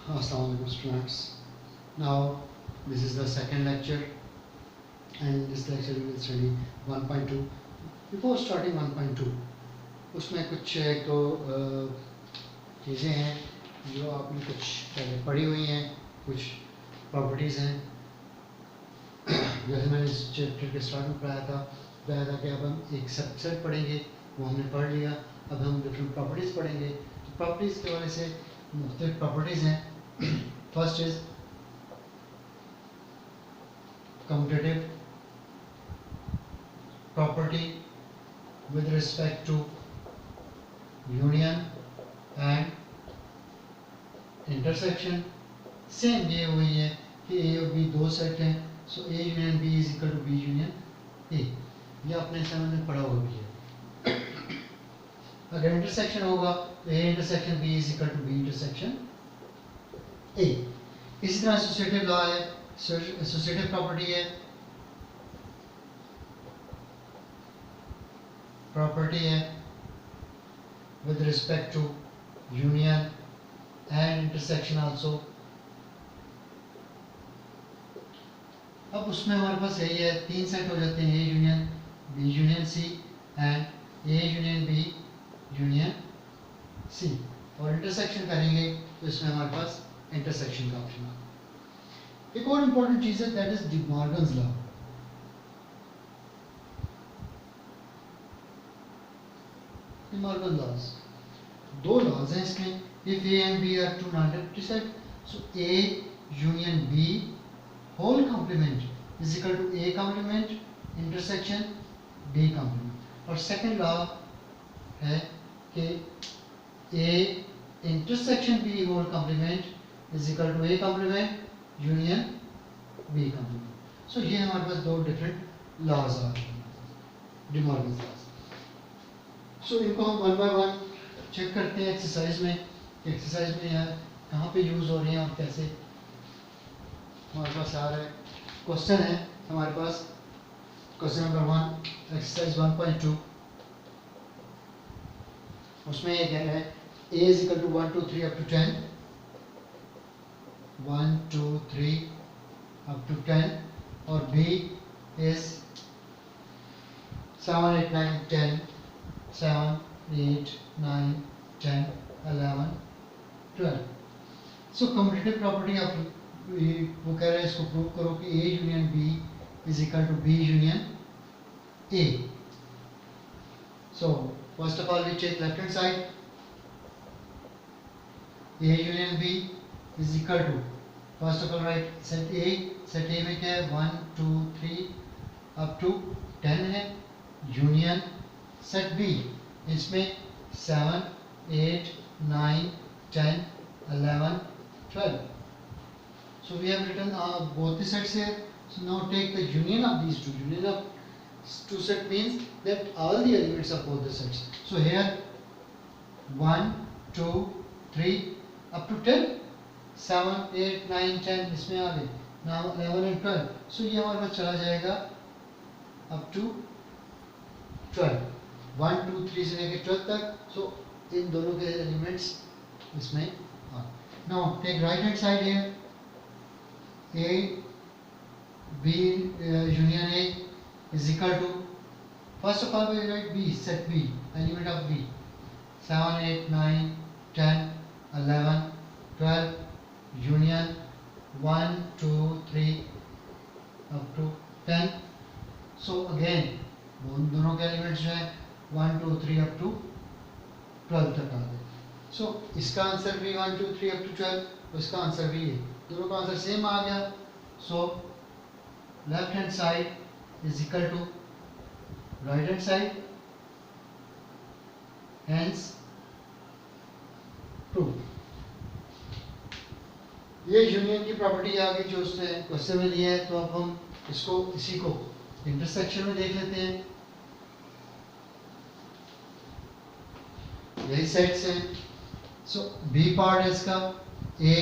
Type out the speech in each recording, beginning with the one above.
Assalamualaikum students. Now this is the second lecture, and in this lecture we will study 1.2. Before starting 1.2, उसमें कुछ एक तो चीज़ें हैं जो आपने कुछ पहले पढ़ी हुई हैं, कुछ प्रॉपर्टीज़ हैं। जैसे मैंने इस चैप्टर के स्टार्ट में बताया था कि अब हम एक सबसेट पढ़ेंगे, वो हमने पढ़ लिया। अब हम डिफरेंट प्रॉपर्टीज़ पढ़ेंगे। तो प्रॉपर्टीज़ के वाले से मुख्तलिफ प्रॉपर्टीज़ हैं। First is commutative property with respect to union and intersection। Same ये हुई है कि ए और बी दो सेट हैं, so A union B is equal to B union A. ये अपने समझ में पढ़ा हुआ भी है। अगर इंटरसेक्शन होगा तो A intersection B is equal to B intersection A. इसी तरह एसोसिएटिव लॉ है, एसोसिएटिव प्रॉपर्टी है, with respect to union and intersection also। अब उसमें हमारे पास यही है, तीन सेट हो जाते हैं, A union B union C and A union B union C. और इंटरसेक्शन करेंगे तो इसमें हमारे पास इंटरसेक्शन का ऑप्शन आता है। एक और इम्पोर्टेंट चीज़ है, that is De Morgan's law. Morgan laws, दो लॉज हैं इसमें। If A and B are two non empty set, so A union B whole complement is equal to A complement intersection B complement. और second law है कि A intersection B whole complement is equal to A complement union B complement. So ये हमारे पास दो different laws आ रहे हैं, De Morgan laws. सो इनको हम वन बाय वन चेक करते हैं एक्सरसाइज में, एक्सरसाइज में यार कहाँ पे यूज़ हो रही हैं और कैसे हमारे पास आ रहा है। क्वेश्चन है हमारे पास, क्वेश्चन नंबर 1 एक्सरसाइज 1.2। उसमें ये कह रहा है A is equal to 1 2 3 up to 10, 1 2 3 up to 10, और B is 7 8 9 10, 7 8 9 10 11 12। So commutative property of, वो कह रहे हैं इसको प्रूव करो कि A union B is equal to B union A. So first of all we take left hand side, A union B is equal to, first of all write set A. Set A में क्या है, 1 2 3 up to 10 है, union set B, इसमें 7 8 9 10 11 12। So we have written both the sets here. So now take the union of these two. Union of two set means that all the elements of both the sets. So here 1 2 3 up to 10, 7 8 9 10 इसमें आ गए, now 11 and 12। So ये हमारे पास चला जाएगा up to 12, 1 2 3 से लेकर 12 तक। सो इन दोनों के एलिमेंट्स इसमें आ। Now take right hand side here, A B union A is equal to, first of all we write B, set B, element of B 7 8 9 10 11 12, union 1 2 3 up to 10। So again दोनों के elements जो है 1 2 3 up to 12 तक आ गए। सो इसका answer भी 1 2 3 up to 12, उसका answer भी है, दोनों का आंसर सेम आ गया। So left hand side is equal to right hand side, hence prove. ये यूनियन की प्रॉपर्टी आ गई जो उसने क्वेश्चन में लिया है। तो अब हम इसको इसी को इंटरसेक्शन में देख लेते हैं। यही सेट्स हैं। सो बी पार्ट है इसका, A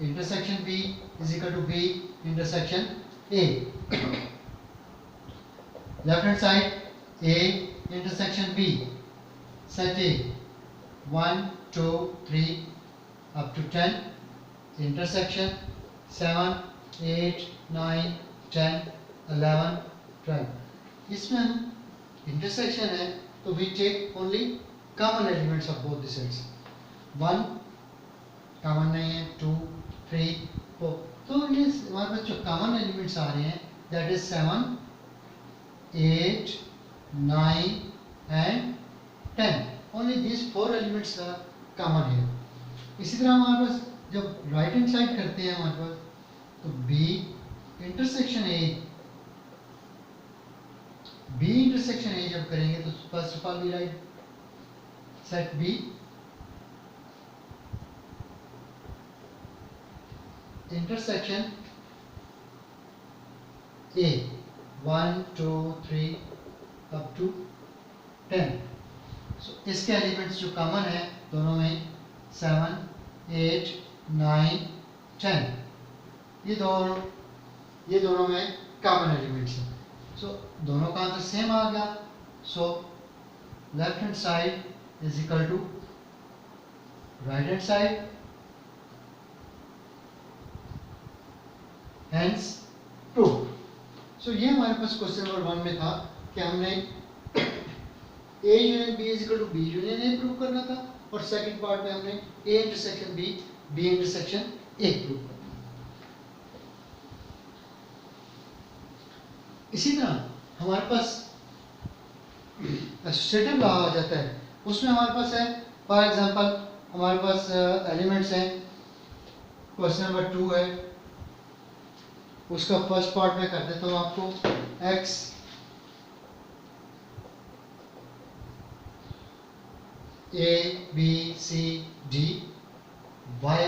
intersection B is equal to B intersection A. Left hand side A intersection B, set A 1 2 3 up to 10, intersection 7, 8, 9, 10, 11, 12। इसमें हम इंटरसेक्शन है तो we take only common elements of both the sets. 1 common नहीं है, 2, 3, 4। तो ये हमारे पास जो कॉमन एलिमेंट्स आ रहे हैं that is 7, 8, 9 and 10। Only these 4 elements are common here। इसी तरह हमारे पास जब राइट हैंड साइड करते हैं हमारे पास तो बी इंटरसेक्शन ए जब करेंगे तो first of all we write set B intersection A 1, 2, 3 up to 10। सो इसके एलिमेंट्स जो कॉमन है दोनों में 7, 8, 9, 10 ये दोनों में कॉमन एलिमेंट्स हैं। सो दोनों का आंसर सेम आ गया। So left hand side is equal to right hand side, hence prove. So ये हमारे पास क्वेश्चन नंबर 1 में था कि हमने A union B is equal to B union A prove करना था और सेकंड पार्ट में हमने A intersection B, B intersection A prove करना। इसी तरह हमारे पास एसोसिएटिव लॉ आ जाता है। उसमें हमारे पास है फॉर एग्जांपल हमारे पास एलिमेंट्स हैं। क्वेश्चन नंबर 2 है, उसका फर्स्ट पार्ट में कर देता हूँ आपको। x a b c d, y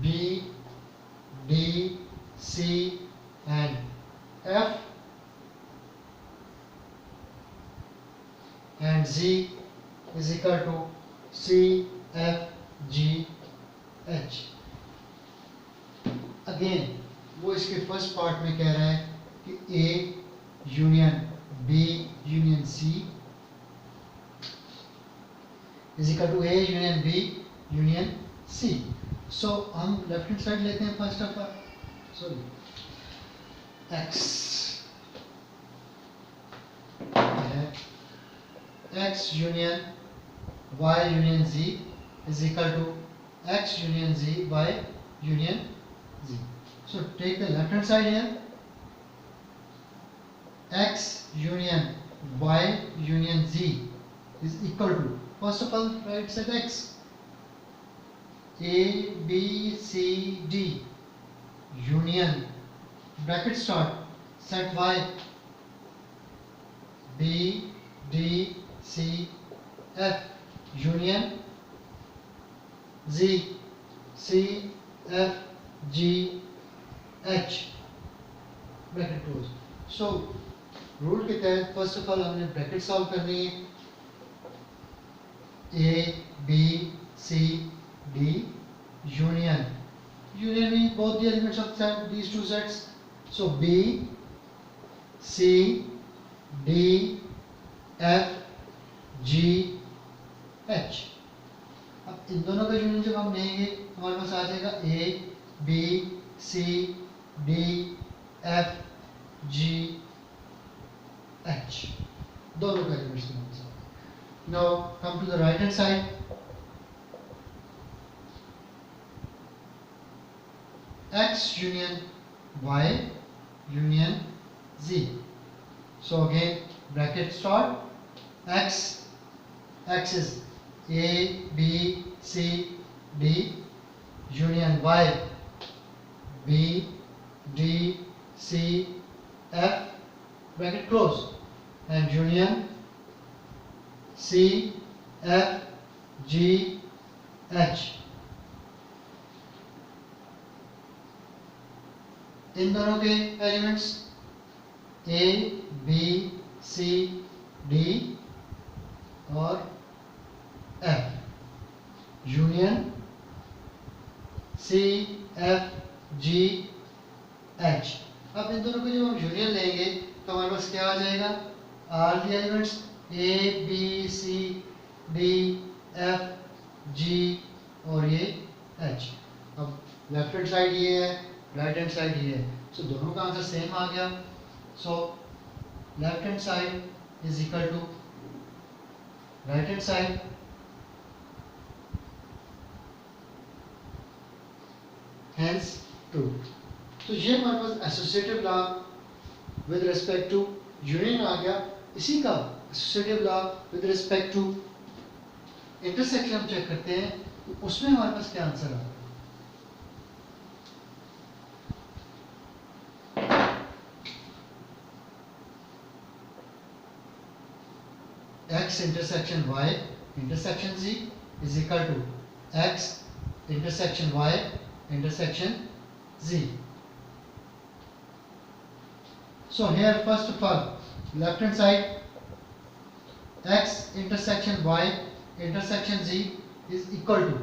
b d c and f and z is equal to c f g h। Again वो इसके फर्स्ट पार्ट में कह रहा है कि A union B union C is equal to A union B union C। सो हम left hand side लेते हैं first of all. Sorry x x union y union z is equal to x union z y union z। So take the left hand side here. X union Y union Z is equal to, first of all write set X, A B C D union bracket start set Y, B D C F union Z, C F G H bracket close. So rule के तहत first of all हमने bracket solve करनी है। A B C D union means both the elements of these two sets। so B C D F G H। अब इन दोनों का union जब हम लेंगे हमारे पास आ जाएगा A B C D F G H, दोनों का एलिमेंट्स के साथ। Now come to the right hand side. X union Y union Z। So again bracket start, X is A B C D union Y B D C F bracket close and union C F G H। इन दोनों के elements A B C D और F union C F G H। अब इन दोनों को जब हम union लेंगे तो हमारे पास क्या आ जाएगा, are the elements A B C D F G और ये एच। अब लेफ्ट हैंड साइड ये है, राइट हैंड साइड ये है, सो दोनों का आंसर सेम आ गया। So left hand side is equal to right hand side hence true. तो ये हमारे पास associative law with respect to union आ गया। इसी का associative law with respect to intersection हम चेक करते हैं, तो उसमें हमारे पास क्या आंसर आ x intersection y intersection z is equal to x intersection y intersection z. So here first of all left hand side x intersection y intersection z is equal to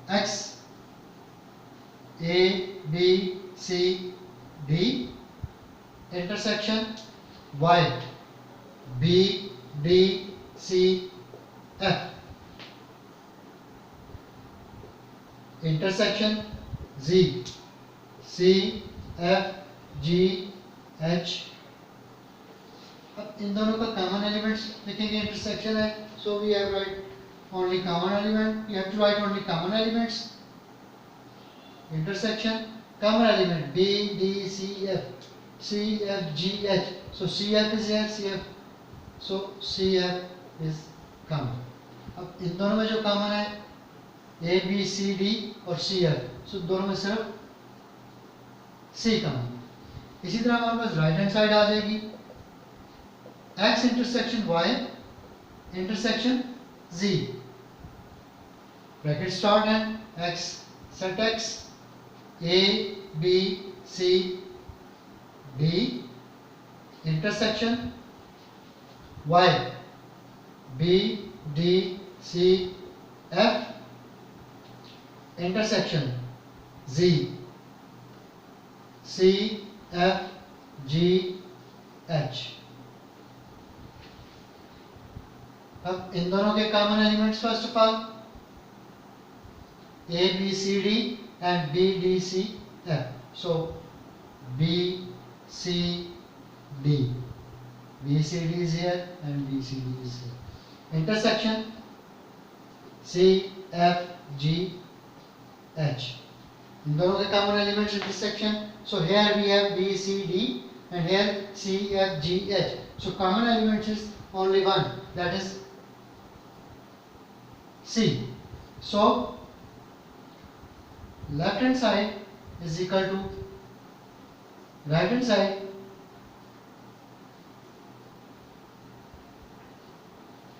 x a b c d intersection y b d c f intersection z c f g h। अब इन दोनों का common elements लिखेंगे, intersection है, so we have write only common element, we have to write only common elements. Intersection common element b d c f g h, so c f is here, c f, so c f is common। अब इन दोनों में जो common है a b c d और c f, so दोनों में सिर्फ c common. इसी तरह हमारे पास राइट हैंड साइड आ जाएगी x intersection y intersection z, bracket start है x set x a b c d intersection y b d c f intersection z c f g h। अब इन दोनों के common elements first of all a b c d and b d c f, so b c d, b c d is here and b c d is here, intersection c f g h। इन दोनों के common elements intersection, so here we have b c d and here c f g h, so common element is only one, that is c। so left hand side is equal to right hand side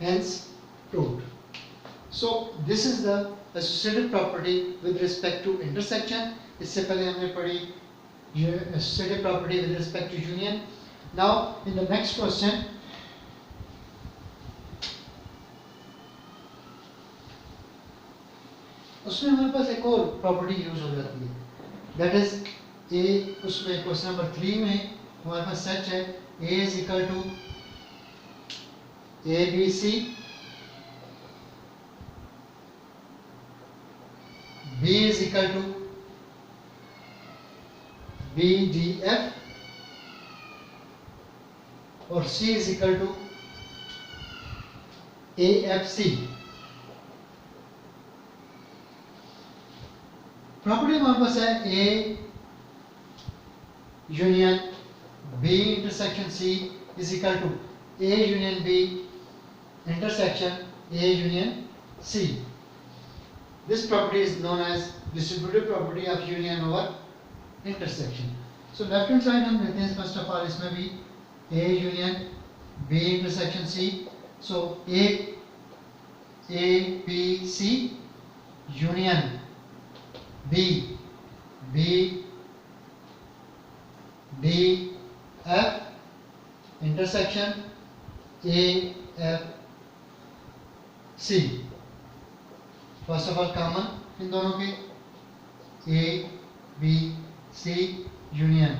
hence proved। so this is the associative property with respect to intersection। इससे पहले हमने पढ़ी associative property with respect to union। now in the next question उसमें हमारे पास एक और property use हो जाती है, दैट इज ए। उसमें क्वेश्चन नंबर 3 में हमारे पास सच है a is equal to A B C, b is equal to B D F और c is equal to A F C. Property हमारे पास है A union B intersection C is equal to A union B intersection A union C. This property is known as distributive property of union over intersection. So left hand side हम लेते हैं first of ऑल, इसमें भी A union B intersection C, so A B C union B B D F intersection A F C। First of all common इन दोनों के A B C union,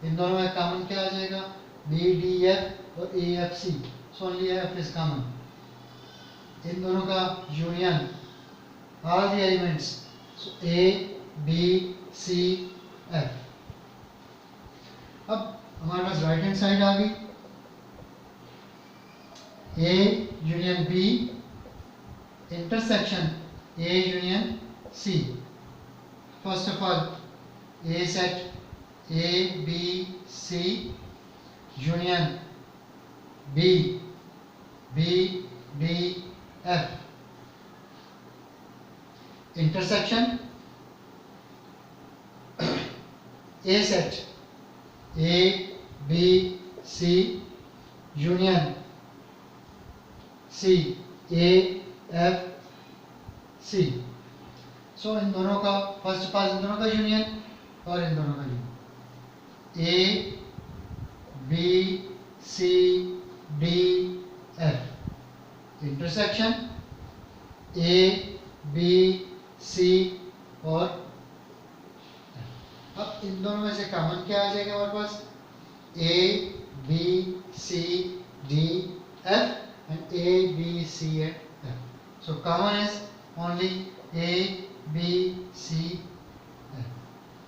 इन दोनों में कॉमन क्या आ जाएगा B D F और A F C, so only F is common. इन दोनों का union all the elements. So A, B, C, F. अब हमारे पास राइट हैंड साइड आ गई. A union B intersection A union C. First of all A set A B C union B B D F intersection A set A B C union C A F C. सो इन दोनों का first pass इन दोनों का union और इन दोनों का union A B C D F intersection A B C और अब इन दोनों में से कॉमन क्या आ जाएगा हमारे पास A B C D F and A B C and F. So common is only A B C F.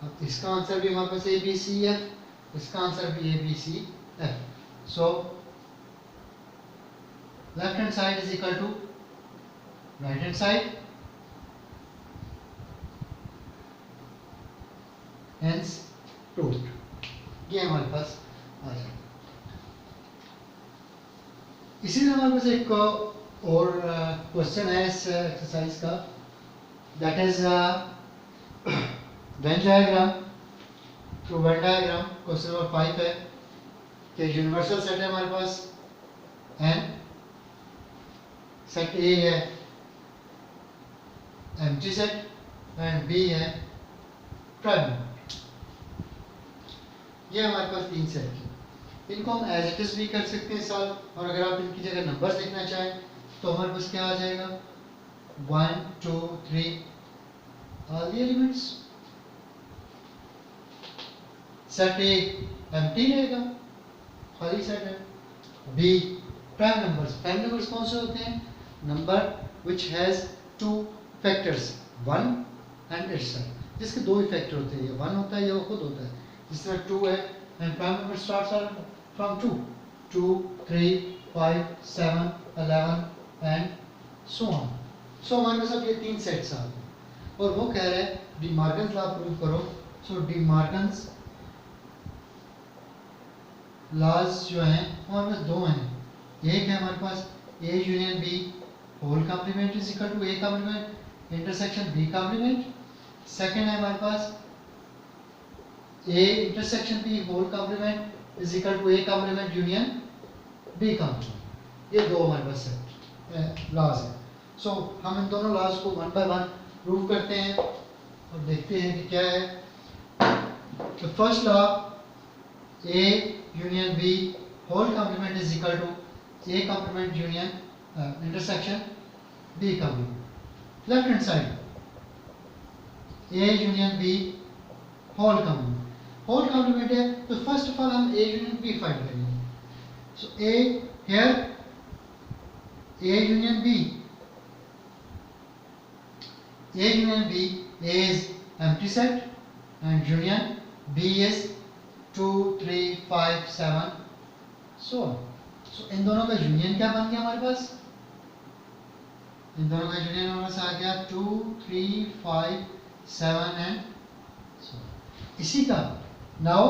अब इसका आंसर भी हमारे पास A B C F, इसका आंसर भी A B C F. So left hand side is equal to right hand side. Hence proved. ये हमारे पास आ जाएगा. इसीलिए हमारे पास एक और क्वेश्चन है इस एक्सरसाइज का, that is Venn diagram. Through Venn diagram question number 5 है कि यूनिवर्सल सेट है हमारे पास एन. सेट ए है एम्प्टी सेट एंड बी है प्राइम. ये हमारे पास तीन सेट है. इनको हम एज इट इज भी कर सकते हैं सॉल्व, और अगर आप इनकी जगह नंबर्स लिखना चाहें तो हमारे पास क्या आ जाएगा 1 2 3 all the elements. Set A empty रहेगा, खाली सेट है. B prime numbers. Prime numbers कौन से होते हैं? Number which has two factors 1 and itself, जिसके दो ही फैक्टर होते हैं, ये 1 होता है या वो खुद होता है. जिस तरह 2 है and prime number starts are from 2 2 3 5 7 11 and so on. So हमारे पास अब ये तीन सेट्स आ गए और वो कह रहे हैं डी मार्गन्स लॉ प्रूव करो. सो डी मार्गन्स लॉज जो हैं हमारे पास दो हैं. एक है हमारे पास A union B whole complement is equal to A complement intersection B complement. Second है हमारे पास A intersection B whole complement is equal to A complement union B complement. ये दो हमारे पास है लॉज है. सो हम इन दोनों लॉज को वन बाय वन प्रूव करते हैं और देखते हैं कि क्या है. The first law A union B whole complement is equal to A complement union intersection B complement. Left hand side A union B whole complement. Whole complement है तो फर्स्ट ऑफ ऑल हम A यूनियन B फाइंड करेंगे. So A here A union B A is empty set and union B is 2 3 5 7 so on. So इन दोनों का union क्या बन गया हमारे पास? इन दोनों का यूनियन हमारे पास आ गया 2 3 5 7 एंड so इसी का now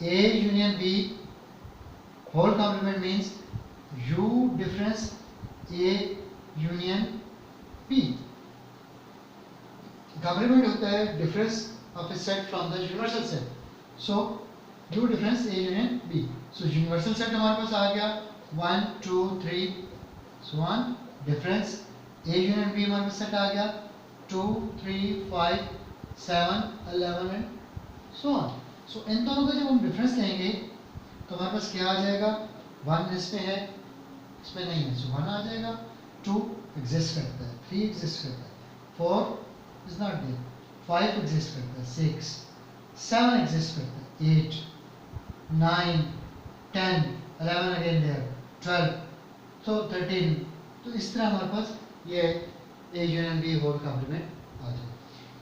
A union B whole complement means U difference A union B. Complement होता है difference of a set from the universal set. So U difference A union B. So universal set हमारे पास आ गया 1 2 3 so on. Difference A union B हमारे पास set आ गया 2 3 5 7 11 and so on. सो इन दोनों का जब हम डिफरेंस लेंगे तो हमारे पास क्या आ जाएगा? 1 इसमें है, इसमें नहीं है, सो 1 आ जाएगा. 2 एग्जिस्ट करता है, 3 एग्जिस्ट करता है, 4 इज नॉट देयर, 5 एग्जिस्ट करता है, 6 7 एग्जिस्ट करता है, 8 9 10 11 अगेन देयर, 12 तो 13. तो इस तरह हमारे पास ये A union B whole complement आ जाए।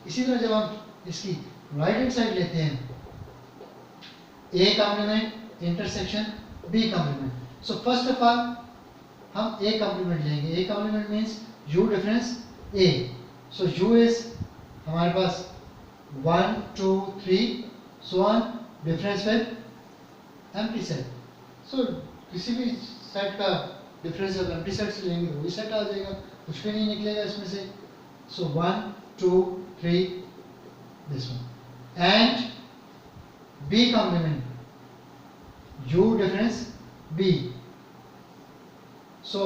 इसी तरह जब हम इसकी राइट हैंड साइड लेते हैं, A complement intersection B complement. So first of all हम ए कॉम्प्लीमेंट लेंगे। A complement means U difference A. So U is हमारे पास 1 2 3 so on, difference with empty set. So किसी भी सेट का difference जब एम्प्टी सेट से लेंगे वही सेट आ जाएगा, कुछ भी नहीं निकलेगा इसमें से। So 1 2 3 this one and B complement u difference b. So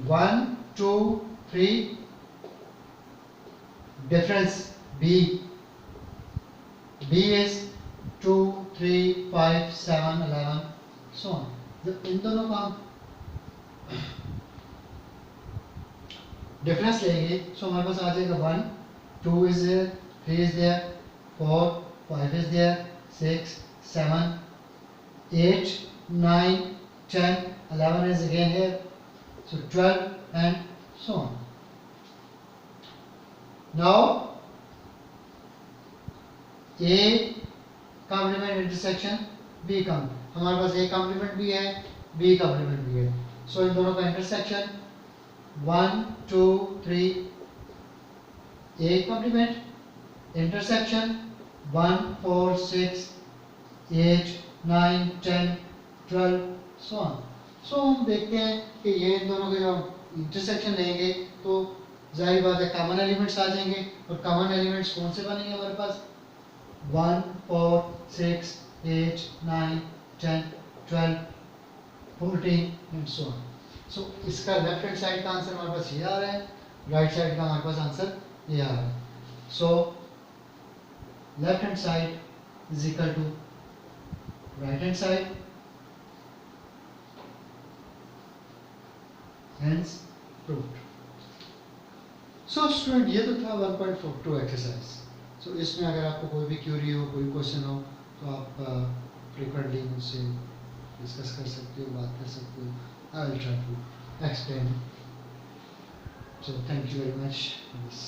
1 2 3 difference b. b is 2 3 5 7 11 so on. जब इन दोनों का डिफरेंस लेंगे सो हमारे पास आ जाएगा 1 2 is there, 3 is there, 4 5 is there, 6 7 8 9 10 11 is again here, so 12 and so on. Now a complement intersection b complement, हमारे पास a complement भी है b complement भी है। सो इन दोनों का intersection 1 2 3 a complement intersection 1 4 6 8 9 10 12 so on. सो हम देखते हैं कि ये इन दोनों के जो इंटरसेक्शन लेंगे तो जाहिर बात है कॉमन एलिमेंट्स आ जाएंगे, और कॉमन एलिमेंट्स कौन से बनेंगे हमारे पास 1 4 6 8 9 10 12 14 एंड सो ऑन। सो इसका लेफ्ट हैंड साइड का आंसर हमारे पास ये आ रहा है, राइट साइड का हमारे पास आंसर ये आ रहा है। So left hand side is equal to right hand side, hence proved. So student ये तो था 1.42 एक्सरसाइज। सो इसमें अगर आपको कोई भी क्यूरी हो, कोई क्वेश्चन हो तो आप फ्रीक्वेंटली मुझसे डिस्कस कर सकते हो, बात कर सकते हो। I will try to explain. So thank you very much for this.